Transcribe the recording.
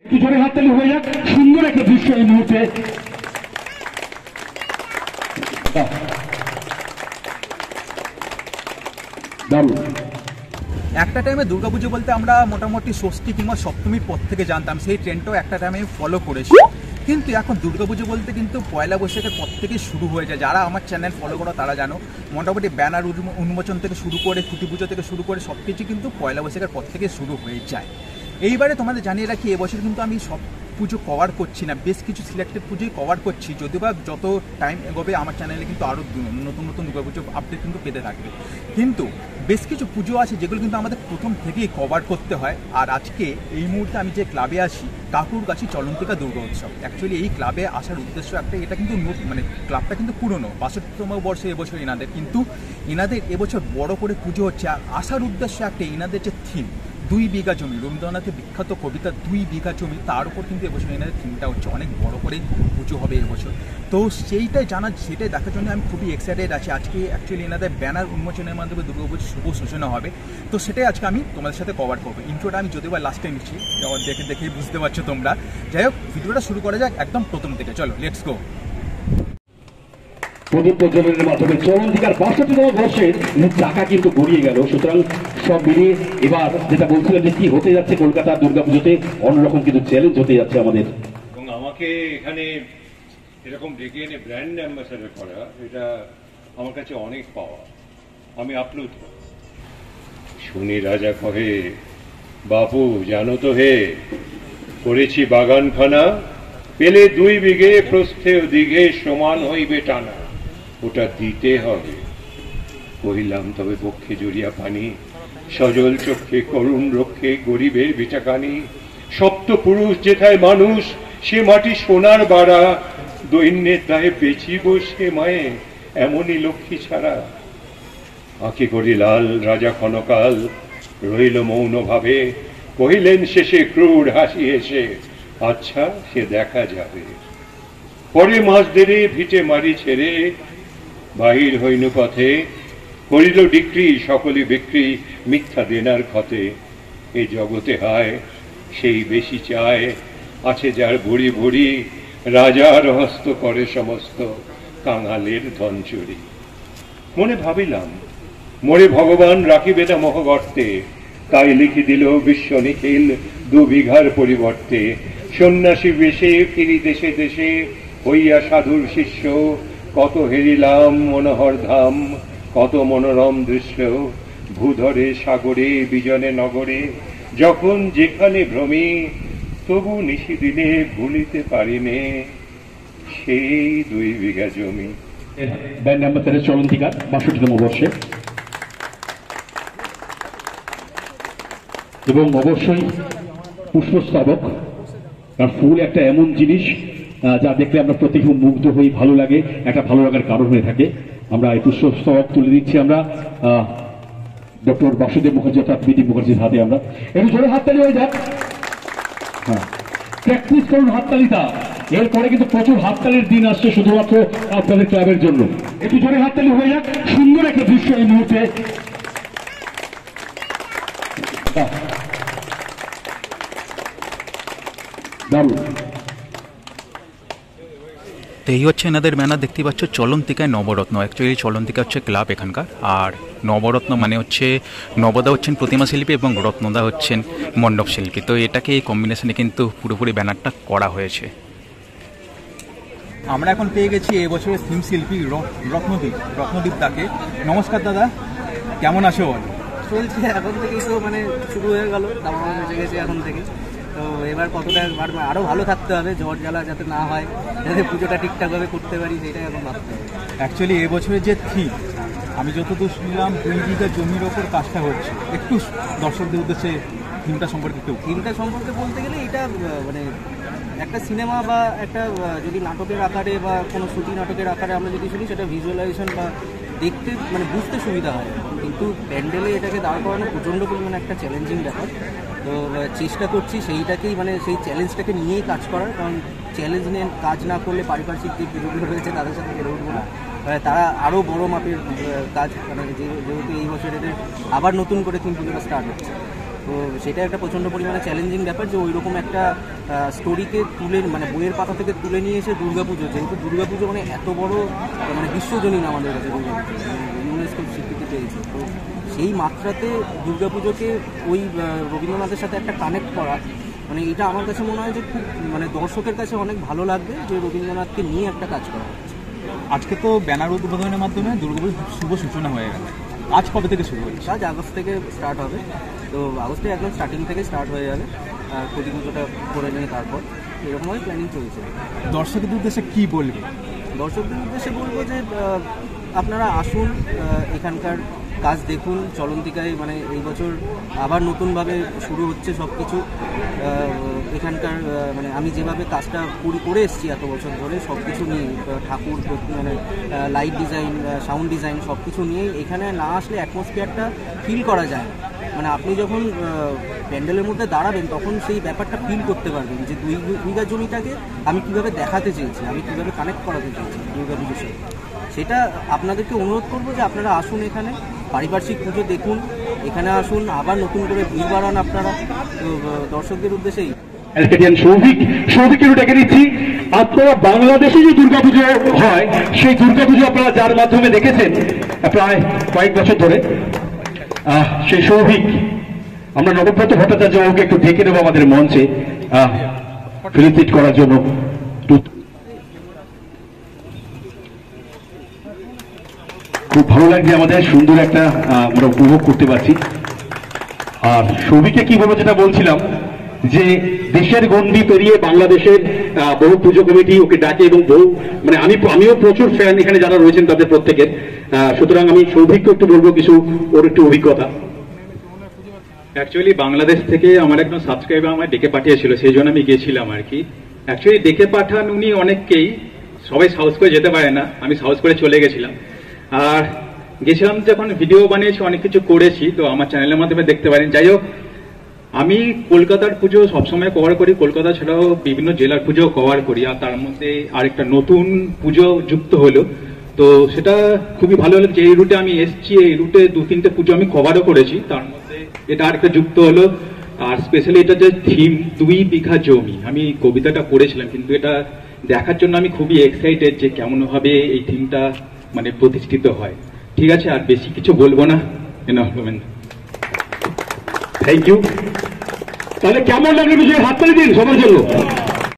একটু জোরে হাততালি হয়ে যাক, সুন্দর একটা দৃশ্য এই মুহূর্তে। দারুণ। একটা টাইমে দুর্গাপুজো বলতে আমরা মোটামুটি ষষ্ঠী কিংবা সপ্তমীর পর থেকে জানতাম, সেই ট্রেন্ডটাও একটা টাইমে আমি ফলো করেছি। কিন্তু এখন দুর্গাপুজো বলতে কিন্তু পয়লা বৈশাখের পর থেকে শুরু হয়ে যায়। যারা আমার চ্যানেল ফলো করো তারা জানো, মোটামুটি ব্যানার উন্মোচন থেকে শুরু করে খুঁটি পুজো থেকে শুরু করে সব কিছু কিন্তু পয়লা বৈশাখের পর থেকে শুরু হয়ে যায়। এইবারে তোমাদের জানিয়ে রাখি, এবছর কিন্তু আমি সব পুজো কভার করছি না, বেশ কিছু সিলেক্টেড পুজোই কভার করছি। যদিও বা যত টাইম এগোবে আমার চ্যানেলে কিন্তু আরও নতুন নতুন দুর্গাপুজো আপডেট কিন্তু পেতে থাকবে। কিন্তু বেশ কিছু পুজো আছে যেগুলো কিন্তু আমাদের প্রথম থেকেই কভার করতে হয়। আর আজকে এই মুহূর্তে আমি যে ক্লাবে আসি, কাকুরগাছি চলন্তিকা দুর্গা উৎসব, অ্যাকচুয়ালি এই ক্লাবে আসার উদ্দেশ্য একটা, এটা কিন্তু মানে ক্লাবটা কিন্তু পুরনো, 62তম বর্ষে এবছর এনাদের, কিন্তু এনাদের এবছর বড় করে পুজো হচ্ছে। আর আসার উদ্দেশ্য একটা, এনাদের যে থিম 2 বিঘা জমি, রবীন্দ্রনাথের বিখ্যাত কবিতা 2 বিঘা জমি, তার উপর কিন্তু এবছর এনাদের থিমটা হচ্ছে, অনেক বড় করে পুজো হবে এবছর। তো সেটাই সেটাই দেখার জন্য আমি খুবই এক্সাইটেড আছি। আজকে অ্যাকচুয়ালি এনাদের ব্যানার উন্মোচনের মাধ্যমে দুর্গাপুজোর শুভ সূচনা হবে। তো সেটাই আজকে আমি তোমাদের সাথে কভার করবো। ইন্ট্রোটা আমি যদিও বা লাস্টে নিচ্ছি, দেখেই বুঝতে পারছো তোমরা। যাই হোক, ভিডিওটা শুরু করা যাক একদম প্রথম থেকে। চলো, লেটস গো। প্রদীপ প্রজ্বলনের মাধ্যমে চলন্তিকার 62তম বর্ষের চাকা কিন্তু গড়িয়ে গেল। সুতরাং সব মিলিয়ে এবার যেটা বলছিলাম যে কি হতে যাচ্ছে কলকাতার দুর্গাপুজোতে, অন্যরকম কিন্তু চ্যালেঞ্জ হতে যাচ্ছে আমাদের। এবং আমাকে এখানে এরকম ডেকে এনে ব্র্যান্ড অ্যাম্বাসাডার করা, এটা আমার কাছে অনেক পাওয়া। আমি আপ্লুত। শুনি রাজা কহে, বাপু জানো তো হে, করেছি বাগানখানা, পেলে 2 বিঘে, প্রস্থে ও দিঘে সমান হইবে টানা, ওটা দিতে হবে। কহিলাম তবে পক্ষে জড়িয়া পানি, সজল চক্ষে করুণ রক্ষে গরিবের বেচাকানি, সপ্ত পুরুষ যেথায় মানুষ, সে মাটি সোনার বাড়া, দৈন্যের দায়ে বেচিব সে মায়ে, এমনই লক্ষ্মী ছাড়া। আঁকি করি লাল রাজা ক্ষণকাল, রইল মৌন ভাবে, কহিলেন শেষে ক্রূর হাসি এসে, আচ্ছা সে দেখা যাবে। পরে মাস দেরে ভিটে মারি ছেড়ে বাহির হইল পথে, করিল ডিক্রি সকলে বিক্রি, মিথ্যা দেনার ক্ষতে। এ জগতে হায় সেই বেশি চায়, আছে যার ভরি ভরি, রাজার হস্ত করে সমস্ত, কাঙালের ধন চুরি। মনে ভাবিলাম মোরে ভগবান রাখিবে না মোহগর্তে, তাই লিখি দিল বিশ্ব নিখিল 2 বিঘার পরিবর্তে। সন্ন্যাসী বেশে ফিরি দেশে দেশে, হইয়া সাধুর শিষ্য, কত হেরিলাম মনোহর ধাম, কত মনোরম দৃশ্য, ভূধরে সাগরে বিজনে নগরে, যখন যেখানে ভ্রমি, তবু নিশি দিলে ভুলিতে পারিনে সেই 2 বিঘা জমি। ব্র্যান্ড অ্যাম্বাসাডার চলন্তিকার 62তম বর্ষে। এবং অবশ্যই পুষ্পস্তবক, কারণ ফুল একটা এমন জিনিস যা দেখলে আমরা প্রত্যেকে মুগ্ধ হই, ভালো লাগে, একটা ভালো লাগার কারণ হয়ে থাকে। আমরা এই পুষ্পস্তবক তুলে দিচ্ছি আমরা ডক্টর বাসুদেব মুখার্জি অর্থাৎ বিডি মুখার্জির হাতে। আমরা একটু জোরে হাততালি হয়ে যাক। হ্যাঁ, প্র্যাকটিস করুন হাততালিটা। এরপরে কিন্তু প্রচুর হাততালির দিন আসছে শুধুমাত্র আপনাদের ক্লাবের জন্য। একটু জোরে হাততালি হয়ে যাক, সুন্দর একটা দৃশ্য এই মুহূর্তে। দারুণ। তো এই হচ্ছে এনাদের ব্যানার, দেখতে পাচ্ছ চলন্তিকায় নবরত্ন। অ্যাকচুয়ালি চলন্তিকা হচ্ছে ক্লাব এখানকার, আর নবরত্ন মানে হচ্ছে নবদা হচ্ছেন প্রতিমা শিল্পী এবং রত্নদা হচ্ছেন মণ্ডপ শিল্পী। তো এটাকে এই কম্বিনেশনে কিন্তু পুরোপুরি ব্যানারটা করা হয়েছে। আমরা এখন পেয়ে গেছি এবছরের থিম শিল্পী রত্নদীপ দাকে। নমস্কার দাদা, কেমন আছো? চলছে এখন থেকেই তো মানে শুরু হয়ে গেল, দাম বেঁচে গেছে এখন থেকে। তো এবার কতটা আরও ভালো থাকতে হবে, ঝড় জ্বালা যাতে না হয়, যাতে পুজোটা ঠিকঠাকভাবে করতে পারি, সেটাই এখন ভাবতে হবে। অ্যাকচুয়ালি এবছরের যে থিম, আমি যতদূর শুনলাম 2 বিঘা জমির ওপর কাজটা হচ্ছে। একটু দর্শকদের উদ্দেশ্যে থিমটা সম্পর্কে বলতে গেলে এটা মানে একটা সিনেমা বা একটা যদি নাটকের আকারে বা কোনো শ্রুতি নাটকের আকারে আমরা যদি শুনি, সেটা ভিজুয়ালাইজেশন বা দেখতে মানে বুঝতে সুবিধা হয়। কিন্তু প্যান্ডেলে এটাকে দাঁড় করানো প্রচণ্ড পরিমাণে একটা চ্যালেঞ্জিং ব্যাপার। তো চেষ্টা করছি সেইটাকেই মানে সেই চ্যালেঞ্জটাকে নিয়েই কাজ করার, কারণ চ্যালেঞ্জ নিয়ে কাজ না করলে পারিপার্শ্বিক যে পুজোগুলো রয়েছে তাদের সাথে পেরে উঠবো না। তারা আরও বড় মাপের কাজ, মানে যেহেতু এই বছর এদের আবার নতুন করে থিম পুজোটা স্টার্ট হচ্ছে, তো সেটা একটা প্রচণ্ড পরিমাণে চ্যালেঞ্জিং ব্যাপার যে ওই রকম একটা স্টোরিকে তুলে মানে বইয়ের পাতা থেকে তুলে নিয়ে এসে দুর্গাপুজো, যেহেতু দুর্গাপুজো মানে এত বড় মানে বিশ্বজনীন আমাদের কাছে দুর্গাপুজো, ইউনেস্কোর স্বীকৃতি পেয়েছে। তো সেই মাত্রাতে দুর্গাপুজোকে ওই রবীন্দ্রনাথের সাথে একটা কানেক্ট করা, মানে এটা আমার কাছে মনে হয় যে খুব মানে দর্শকের কাছে অনেক ভালো লাগবে যে রবীন্দ্রনাথকে নিয়ে একটা কাজ করা হচ্ছে। আজকে তো ব্যানার উদ্বোধনের মাধ্যমে দুর্গাপুজোর শুভ সূচনা হয়ে গেল। আজ কবে থেকে শুরু হয়েছে? আজ আগস্ট থেকে স্টার্ট হবে। তো আগস্টে একদম স্টার্টিং থেকে স্টার্ট হয়ে যাবে, প্রতি পুজোটা করে নিয়ে তারপর এরকমভাবে প্ল্যানিং চলছে। দর্শকদের উদ্দেশ্যে কী বলবে? দর্শকদের উদ্দেশ্যে বলবো যে আপনারা আসুন, এখানকার কাজ দেখুন। চলন্তিকায় মানে এই বছর আবার নতুনভাবে শুরু হচ্ছে সব কিছু। এখানকার মানে আমি যেভাবে কাজটা করে এসেছি এত বছর ধরে সব কিছু নিয়ে, ঠাকুর মানে লাইট ডিজাইন, সাউন্ড ডিজাইন সব কিছু নিয়ে এখানে না আসলে অ্যাটমসফিয়ারটা ফিল করা যায় না। মানে আপনি যখন প্যান্ডেলের মধ্যে দাঁড়াবেন তখন সেই ব্যাপারটা ফিল করতে পারবেন যে দুই বিঘা জমিটাকে আমি কীভাবে দেখাতে চেয়েছি, আমি কীভাবে কানেক্ট করাতে চেয়েছি দুর্গাপুজোর সাথে। সেটা আপনাদেরকে অনুরোধ করবো যে আপনারা আসুন, এখানে পারিপার্শ্বিক পুজো দেখুন, এখানে আসুন, আবার নতুন করে ভিড় বাড়ান আপনারা। তো দর্শকদের উদ্দেশ্যেই সৌভিককে ডেকে নিচ্ছি। আপনারা বাংলাদেশে যে দুর্গাপুজো হয় সেই দুর্গাপুজো আপনারা যার মাধ্যমে দেখেছেন প্রায় কয়েক বছর ধরে, সেই সৌভিক, আমরা নবব্রত ভট্টাচার্য ওকে একটু ডেকে নেবো আমাদের মঞ্চে ফিলিপিট করার জন্য। খুব ভালো লাগছে আমাদের, সুন্দর একটা আমরা উপভোগ করতে পারছি। আর সৌভিককে কি বলবো, যেটা বলছিলাম যে দেশের গণ্ডি পেরিয়ে বাংলাদেশের বহু পুজো কমিটি ওকে ডাকে এবং বহু মানে আমিও প্রচুর ফ্যান এখানে যারা রয়েছেন তাদের প্রত্যেকের। সুতরাং আমি সৌভিককে একটু বলবো কিছু ওর একটু অভিজ্ঞতা। অ্যাকচুয়ালি বাংলাদেশ থেকে আমার একজন সাবস্ক্রাইবার আমায় ডেকে পাঠিয়েছিল, সেই জন্য আমি গিয়েছিলাম আর কি। অ্যাকচুয়ালি ডেকে পাঠান উনি অনেককেই, সবাই সাহস করে যেতে পারে না, আমি সাহস করে চলে গেছিলাম। আর গেছিলাম যখন ভিডিও বানিয়েছি, অনেক কিছু করেছি, তো আমার চ্যানেলের মাধ্যমে দেখতে পারেন। যাই হোক, আমি কলকাতার পুজো সবসময় কভার করি, কলকাতা ছাড়াও বিভিন্ন জেলার পুজো কভার করি, আর তার মধ্যে আরেকটা নতুন পুজো যুক্ত হলো। তো সেটা খুবই ভালো হলো যে এই রুটে আমি এসেছি, এই রুটে 2-3টে পুজো আমি কভারও করেছি, তার মধ্যে এটা আরেকটা যুক্ত হলো। আর স্পেশালি এটা যে থিম 2 বিঘা জমি, আমি কবিতাটা পড়েছিলাম, কিন্তু এটা দেখার জন্য আমি খুবই এক্সাইটেড যে কেমন ভাবে এই থিমটা মানে প্রতিষ্ঠিত হয়। ঠিক আছে, আর বেশি কিছু বলবো না। Thank you. তাহলে কেমন লাগলো, হাততালি দিন সবার জন্য।